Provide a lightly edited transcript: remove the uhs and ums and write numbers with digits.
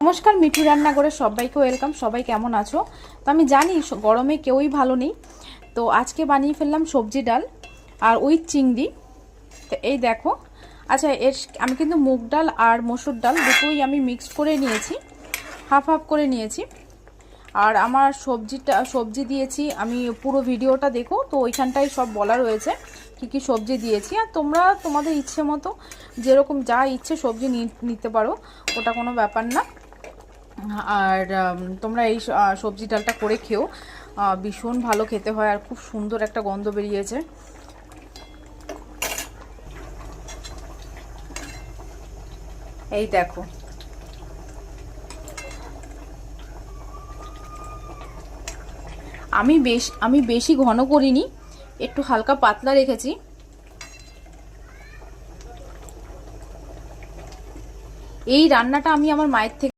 নমস্কার, মিঠু রান্নাঘরে সবাইকে ওয়েলকাম। সবাই কেমন আছো? তো আমি জানি গরমে কেউই ভালো নেই, তো আজকে বানিয়ে ফেললাম সবজি ডাল আর উইথ চিংড়ি। তো এই দেখো, আচ্ছা আমি কিন্তু মুগ ডাল আর মসুর ডাল দুটোই আমি মিক্স করে নিয়েছি, হাফ হাফ করে নিয়েছি। আর আমার সবজি দিয়েছি আমি, পুরো ভিডিওটা দেখো, তো ওইখানটায় সব বলা রয়েছে কি কি সবজি দিয়েছি। আর তোমরা তোমাদের ইচ্ছে মতো যেরকম যা ইচ্ছে সবজি নিতে পারো, ওটা কোনো ব্যাপার না। আর তোমরা এই সবজি ডালটা করে খেও, ভীষণ ভালো খেতে হয় আর খুব সুন্দর একটা গন্ধ বেরিয়েছে। এই দেখো, আমি বেশি ঘন করিনি, একটু হালকা পাতলা রেখেছি। এই রান্নাটা আমি আমার মায়ের থেকে